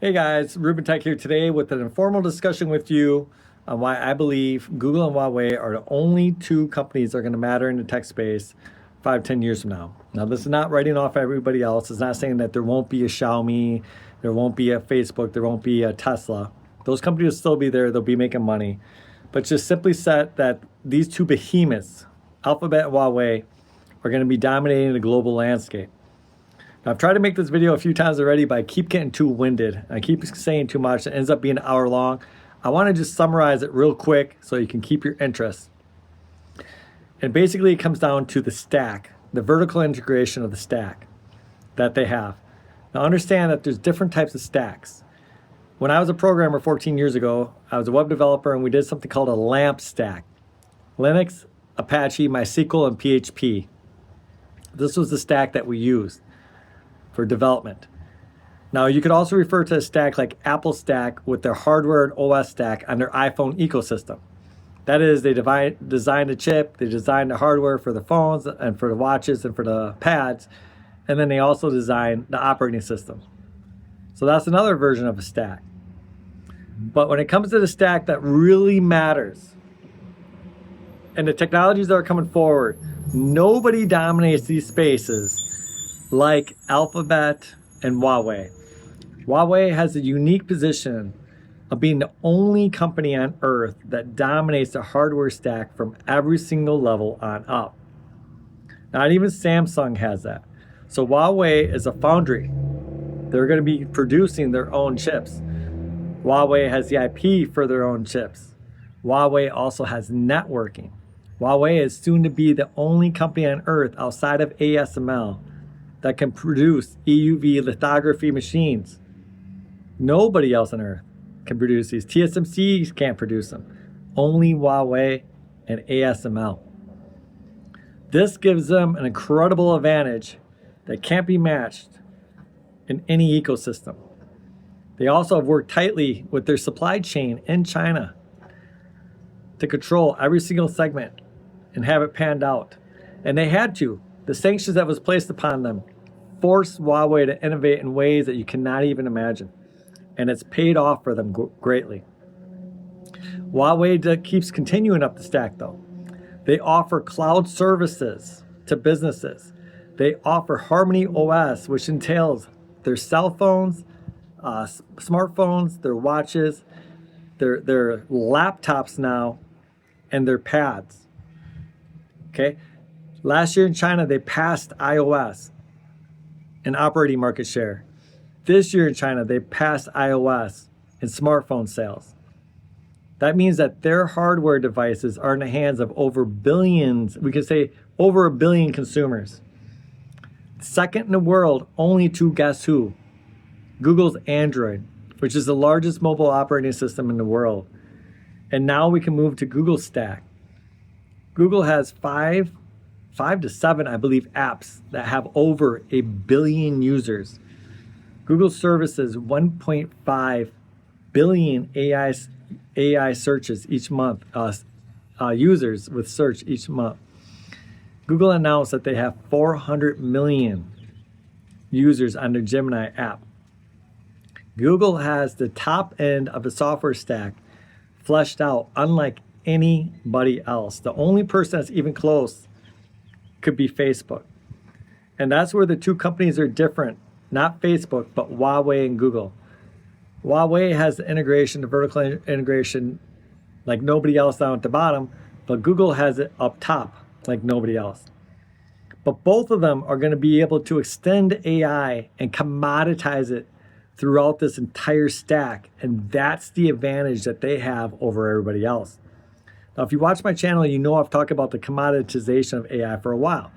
Hey guys, Ruben Tech here today with an informal discussion with you on why I believe Google and Huawei are the only two companies that are going to matter in the tech space 5, 10 years from now. Now, this is not writing off everybody else. It's not saying that there won't be a Xiaomi, there won't be a Facebook, there won't be a Tesla. Those companies will still be there. They'll be making money. But just simply said that these two behemoths, Alphabet and Huawei, are going to be dominating the global landscape. Now, I've tried to make this video a few times already, but I keep getting too winded. I keep saying too much. It ends up being an hour long. I want to just summarize it real quick so you can keep your interest. And basically, it comes down to the stack, the vertical integration of the stack that they have. Now, understand that there's different types of stacks. When I was a programmer 14 years ago, I was a web developer, and we did something called a LAMP stack. Linux, Apache, MySQL, and PHP. This was the stack that we used for development. Now, you could also refer to a stack like Apple stack with their hardware and OS stack on their iPhone ecosystem. That is, they designed a chip, they designed the hardware for the phones and for the watches and for the pads, and then they also designed the operating system. So that's another version of a stack. But when it comes to the stack that really matters, and the technologies that are coming forward, nobody dominates these spaces like Alphabet and Huawei. Huawei has a unique position of being the only company on earth that dominates the hardware stack from every single level on up. Not even Samsung has that. So Huawei is a foundry. They're going to be producing their own chips. Huawei has the IP for their own chips. Huawei also has networking. Huawei is soon to be the only company on earth outside of ASML that can produce EUV lithography machines. Nobody else on earth can produce these. TSMC can't produce them. Only Huawei and ASML. This gives them an incredible advantage that can't be matched in any ecosystem. They also have worked tightly with their supply chain in China to control every single segment and have it panned out. And they had to. The sanctions that was placed upon them forced Huawei to innovate in ways that you cannot even imagine. And it's paid off for them greatly. Huawei keeps continuing up the stack though. They offer cloud services to businesses. They offer Harmony OS, which entails their cell phones, smartphones, their watches, their laptops now, and their pads. Okay? Last year in China, they passed iOS in operating market share. This year in China, they passed iOS in smartphone sales. That means that their hardware devices are in the hands of over billions, we could say over 1 billion consumers. Second in the world, only to guess who? Google's Android, which is the largest mobile operating system in the world. And now we can move to Google's stack. Google has five to seven, I believe, apps that have over 1 billion users. Google services 1.5 billion AI searches each month, users with search each month. Google announced that they have 400 million users on their Gemini app. Google has the top end of the software stack fleshed out unlike anybody else. The only person that's even close could be Facebook. And that's where the two companies are different. Not Facebook, but Huawei and Google. Huawei has the integration, the vertical integration like nobody else down at the bottom, but Google has it up top like nobody else. But both of them are going to be able to extend AI and commoditize it throughout this entire stack. And that's the advantage that they have over everybody else. Now, if you watch my channel, you know I've talked about the commoditization of AI for a while.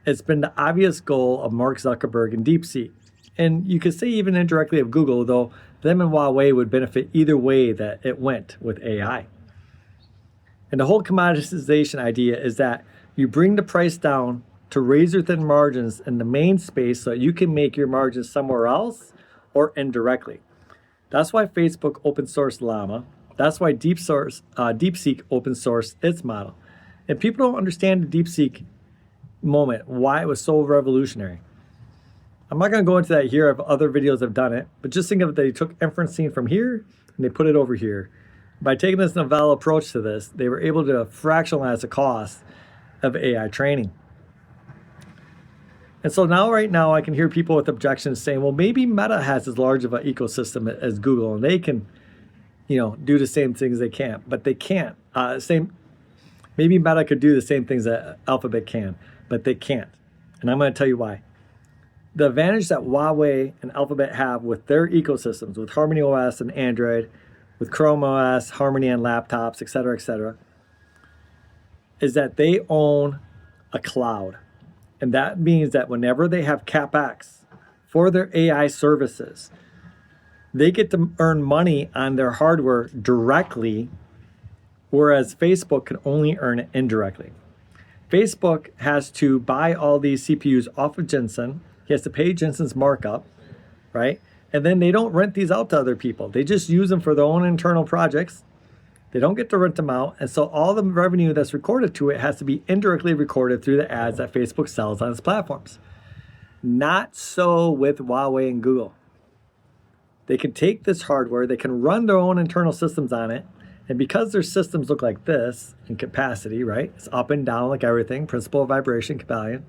It's been the obvious goal of Mark Zuckerberg and DeepSeek. And you could say even indirectly of Google, though them and Huawei would benefit either way that it went with AI. And the whole commoditization idea is that you bring the price down to razor thin margins in the main space so you can make your margins somewhere else or indirectly. That's why Facebook open sourced Llama. That's why DeepSeek open sourced its model. And people don't understand the DeepSeek moment, why it was so revolutionary. I'm not going to go into that here. I have other videos have done it, but just think of it, they took inferencing from here and they put it over here. By taking this novel approach to this, they were able to fractionalize the cost of AI training. And so now, right now, I can hear people with objections saying, well, maybe Meta has as large of an ecosystem as Google, and they can, do the same things they can't, but they can't. Maybe Meta could do the same things that Alphabet can, but they can't. And I'm going to tell you why. The advantage that Huawei and Alphabet have with their ecosystems, with Harmony OS and Android, with Chrome OS, Harmony on laptops, et cetera, is that they own a cloud. And that means that whenever they have CapEx for their AI services, they get to earn money on their hardware directly, whereas Facebook can only earn it indirectly. Facebook has to buy all these CPUs off of Jensen. He has to pay Jensen's markup, right? And then they don't rent these out to other people. They just use them for their own internal projects. They don't get to rent them out. And so all the revenue that's recorded to it has to be indirectly recorded through the ads that Facebook sells on its platforms. Not so with Huawei and Google. They can take this hardware, they can run their own internal systems on it, and because their systems look like this in capacity, right? It's up and down like everything, principle of vibration, Kabbalion.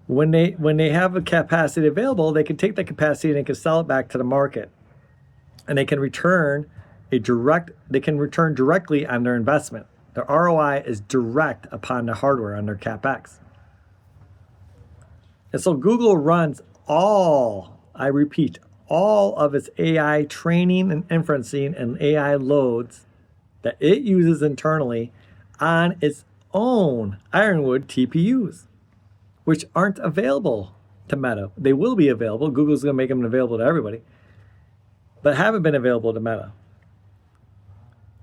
When they have a capacity available, they can take that capacity and they can sell it back to the market. And they can return directly on their investment. The ROI is direct upon the hardware on their CapEx. And so Google runs all of its AI training and inferencing and AI loads that it uses internally on its own Ironwood TPUs, which aren't available to Meta. They will be available. Google's going to make them available to everybody, but haven't been available to Meta.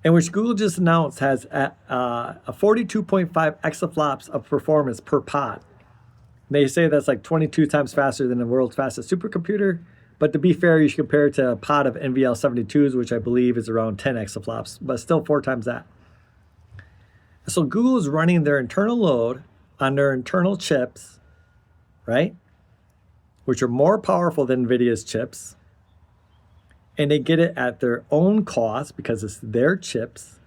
And which Google just announced has a 42.5 exaflops of performance per pod. They say that's like 22 times faster than the world's fastest supercomputer. But to be fair, you should compare it to a pod of NVL72s, which I believe is around 10 exaflops, but still 4 times that. So Google is running their internal load on their internal chips, right? Which are more powerful than NVIDIA's chips. And they get it at their own cost because it's their chips.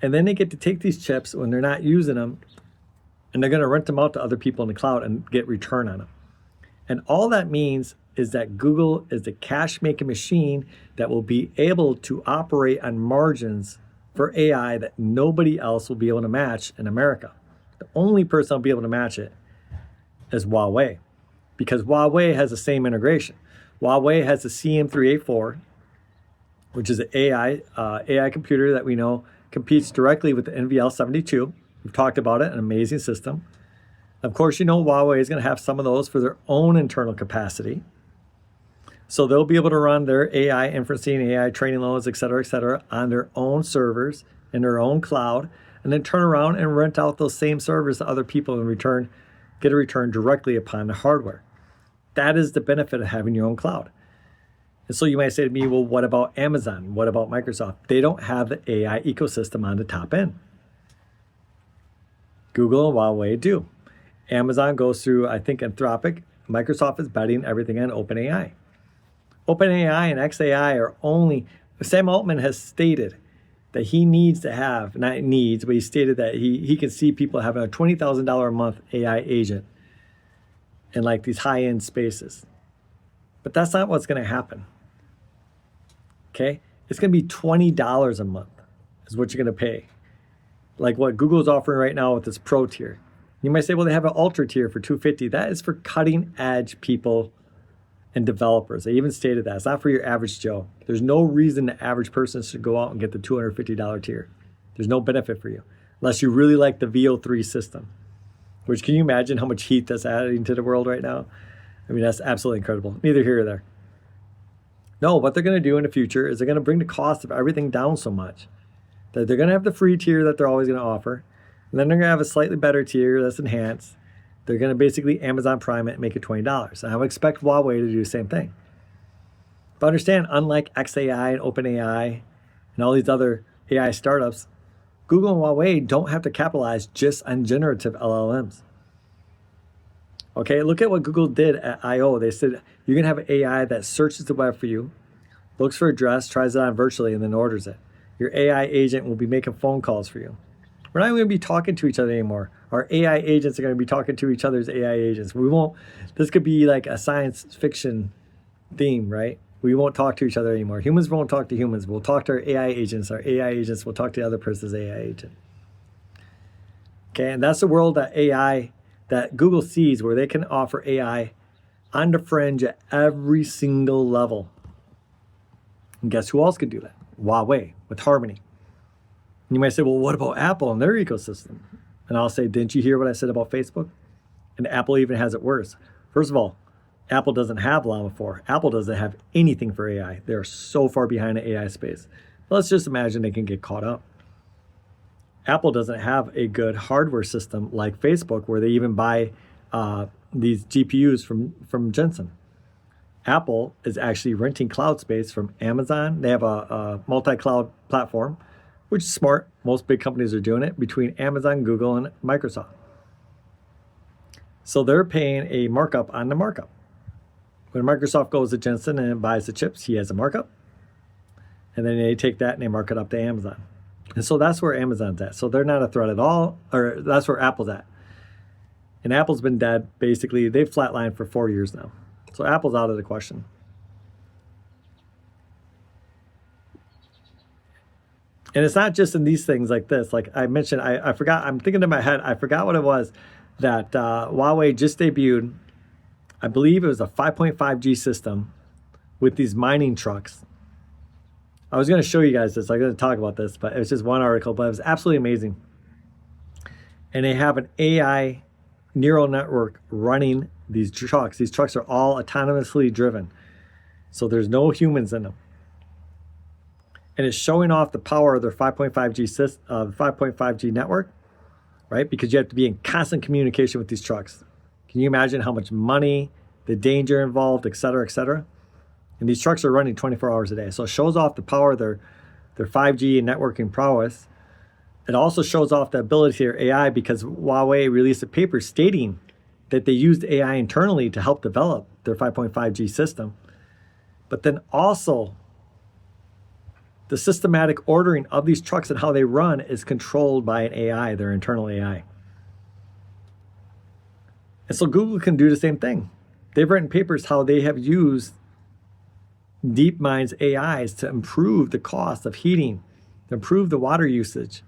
And then they get to take these chips when they're not using them, and they're going to rent them out to other people in the cloud and get return on them. And all that means is that Google is the cash-making machine that will be able to operate on margins for AI that nobody else will be able to match in America. The only person will be able to match it is Huawei, because Huawei has the same integration. Huawei has the CM384, which is an AI computer that we know competes directly with the NVL72. We've talked about it, an amazing system. Of course, Huawei is going to have some of those for their own internal capacity. So they'll be able to run their AI inferencing, AI training loads, et cetera, on their own servers in their own cloud, and then turn around and rent out those same servers to other people and get a return directly upon the hardware. That is the benefit of having your own cloud. And so you might say to me, well, what about Amazon? What about Microsoft? They don't have the AI ecosystem on the top end. Google and Huawei do. Amazon goes through, I think, Anthropic. Microsoft is betting everything on OpenAI. OpenAI and XAI are only, Sam Altman has stated that he needs to have, not needs, but he stated that he can see people having a $20,000 a month AI agent in like these high-end spaces. But that's not what's going to happen. Okay? It's going to be $20 a month is what you're going to pay. Like what Google's offering right now with this Pro tier. You might say, well, they have an Ultra tier for $250. That is for cutting-edge people and developers. They even stated that. It's not for your average Joe. There's no reason the average person should go out and get the $250 tier. There's no benefit for you, unless you really like the VO3 system, which, can you imagine how much heat that's adding to the world right now? I mean, that's absolutely incredible. Neither here or there. No, what they're going to do in the future is they're going to bring the cost of everything down so much that they're going to have the free tier that they're always going to offer, and then they're going to have a slightly better tier that's enhanced. They're going to basically Amazon Prime it and make it $20. And I would expect Huawei to do the same thing. But understand, unlike XAI and OpenAI and all these other AI startups, Google and Huawei don't have to capitalize just on generative LLMs. Okay, look at what Google did at I/O. They said you can have AI that searches the web for you, looks for a dress, tries it on virtually, and then orders it. Your AI agent will be making phone calls for you. We're not going to be talking to each other anymore. Our AI agents are going to be talking to each other's AI agents. We won't, this could be like a science fiction theme, right? We won't talk to each other anymore. Humans won't talk to humans. We'll talk to our AI agents. Our AI agents will talk to the other person's AI agent. Okay, and that's the world that Google sees, where they can offer AI on the fringe at every single level. And guess who else could do that? Huawei with Harmony. You might say, well, what about Apple and their ecosystem? And I'll say, didn't you hear what I said about Facebook? And Apple even has it worse. First of all, Apple doesn't have Llama 4. Apple doesn't have anything for AI. They're so far behind the AI space. Let's just imagine they can get caught up. Apple doesn't have a good hardware system like Facebook, where they even buy these GPUs from Jensen. Apple is actually renting cloud space from Amazon. They have a multi-cloud platform, which is smart. Most big companies are doing it, between Amazon, Google, and Microsoft. So they're paying a markup on the markup. When Microsoft goes to Jensen and buys the chips, he has a markup. And then they take that and they mark it up to Amazon. And so that's where Amazon's at. So they're not a threat at all, or that's where Apple's at. And Apple's been dead, basically. They've flatlined for 4 years now. So Apple's out of the question. And it's not just in these things like this. Like I mentioned, I forgot, I'm thinking in my head, I forgot what it was that Huawei just debuted. I believe it was a 5.5G system with these mining trucks. I was going to show you guys this. I'm going to talk about this, but it was just one article, but it was absolutely amazing. And they have an AI neural network running these trucks. These trucks are all autonomously driven. So there's no humans in them. And it's showing off the power of their 5.5G network, right? Because you have to be in constant communication with these trucks. Can you imagine how much money, the danger involved, et cetera, et cetera? And these trucks are running 24 hours a day. So it shows off the power of their 5G and networking prowess. It also shows off the ability of AI, because Huawei released a paper stating that they used AI internally to help develop their 5.5G system. But then also, the systematic ordering of these trucks and how they run is controlled by an AI, their internal AI. And so Google can do the same thing. They've written papers how they have used DeepMind's AIs to improve the cost of heating, to improve the water usage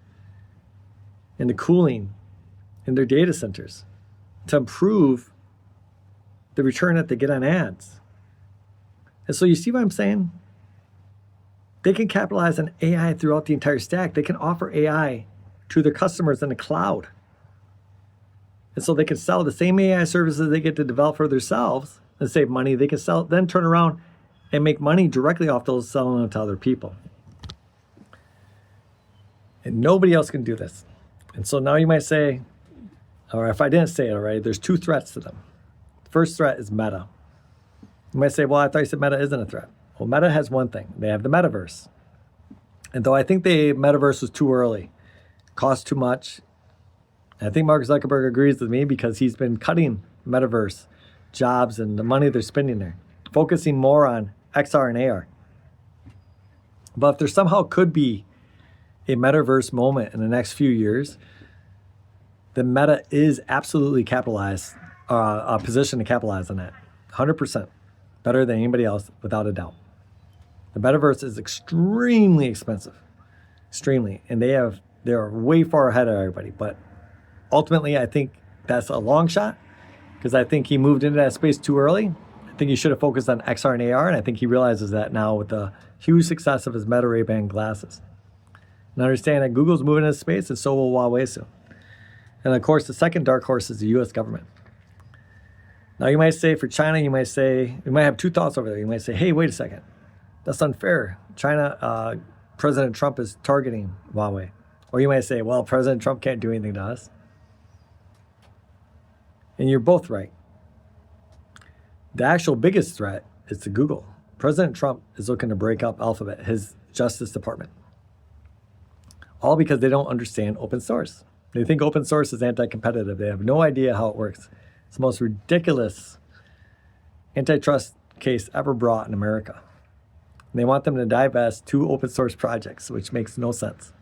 and the cooling in their data centers, to improve the return that they get on ads. And so you see what I'm saying? They can capitalize on AI throughout the entire stack. They can offer AI to their customers in the cloud. And so they can sell the same AI services they get to develop for themselves and save money. They can sell, then turn around and make money directly off those, selling them to other people. And nobody else can do this. And so now you might say, or if I didn't say it already, there's two threats to them. The first threat is Meta. You might say, well, I thought you said Meta isn't a threat. Well, Meta has one thing. They have the metaverse. And though I think the metaverse was too early, cost too much, and I think Mark Zuckerberg agrees with me, because he's been cutting metaverse jobs and the money they're spending there, focusing more on XR and AR. But if there somehow could be a metaverse moment in the next few years, then Meta is absolutely a position to capitalize on that. 100%. Better than anybody else, without a doubt. The metaverse is extremely expensive. Extremely. And they're way far ahead of everybody. But ultimately, I think that's a long shot, because I think he moved into that space too early. I think he should have focused on XR and AR, and I think he realizes that now with the huge success of his Meta Ray-Ban glasses. And understand that Google's moving into space, and so will Huawei soon. And of course, the second dark horse is the US government. Now you might say, for China, you might have two thoughts over there. You might say, hey, wait a second. That's unfair. China, President Trump is targeting Huawei. Or you might say, well, President Trump can't do anything to us. And you're both right. The actual biggest threat is to Google. President Trump is looking to break up Alphabet, his Justice Department. All because they don't understand open source. They think open source is anti-competitive. They have no idea how it works. It's the most ridiculous antitrust case ever brought in America. They want them to divest 2 open source projects, which makes no sense.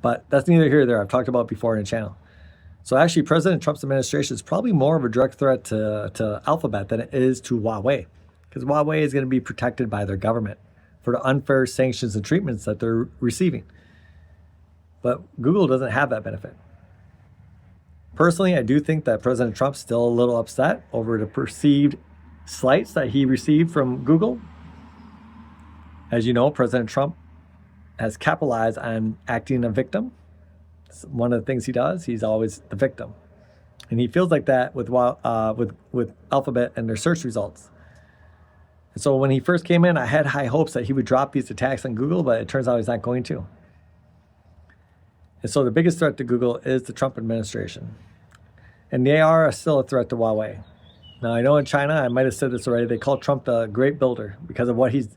But that's neither here nor there. I've talked about it before in the channel. So actually, President Trump's administration is probably more of a direct threat to Alphabet than it is to Huawei, because Huawei is going to be protected by their government for the unfair sanctions and treatments that they're receiving. But Google doesn't have that benefit. Personally, I do think that President Trump's still a little upset over the perceived slights that he received from Google. As you know, President Trump has capitalized on acting a victim. It's one of the things he does. He's always the victim. And he feels like that with Alphabet and their search results. And so when he first came in, I had high hopes that he would drop these attacks on Google, but it turns out he's not going to. And so the biggest threat to Google is the Trump administration. And they are still a threat to Huawei. Now, I know in China, I might have said this already, they call Trump the great builder because of what his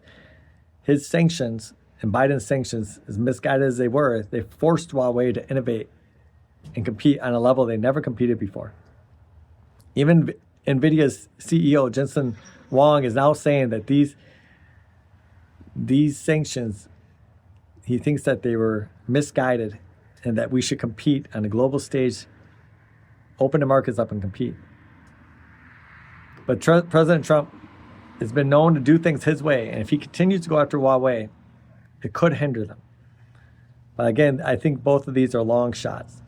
sanctions and Biden's sanctions, as misguided as they were, they forced Huawei to innovate and compete on a level they never competed before. Even NVIDIA's CEO, Jensen Huang, is now saying that these sanctions, he thinks that they were misguided and that we should compete on a global stage, open the markets up and compete. But President Trump has been known to do things his way, and if he continues to go after Huawei, it could hinder them. But again, I think both of these are long shots.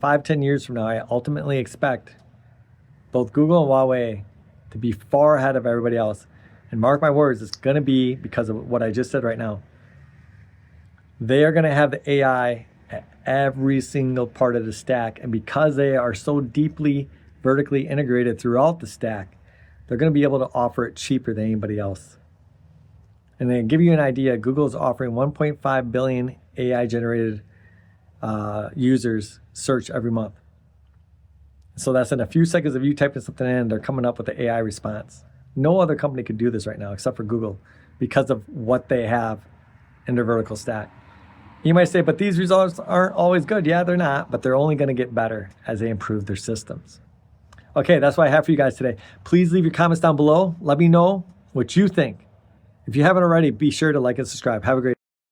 5-10 years from now, I ultimately expect both Google and Huawei to be far ahead of everybody else. And mark my words, it's going to be because of what I just said right now. They are going to have the AI at every single part of the stack. And because they are so deeply vertically integrated throughout the stack, they're going to be able to offer it cheaper than anybody else. And to give you an idea, Google is offering 1.5 billion AI-generated users search every month. So that's in a few seconds of you typing something in, they're coming up with the AI response. No other company could do this right now except for Google because of what they have in their vertical stack. You might say, but these results aren't always good. Yeah, they're not, but they're only going to get better as they improve their systems. Okay, that's what I have for you guys today. Please leave your comments down below. Let me know what you think. If you haven't already, be sure to like and subscribe. Have a great day.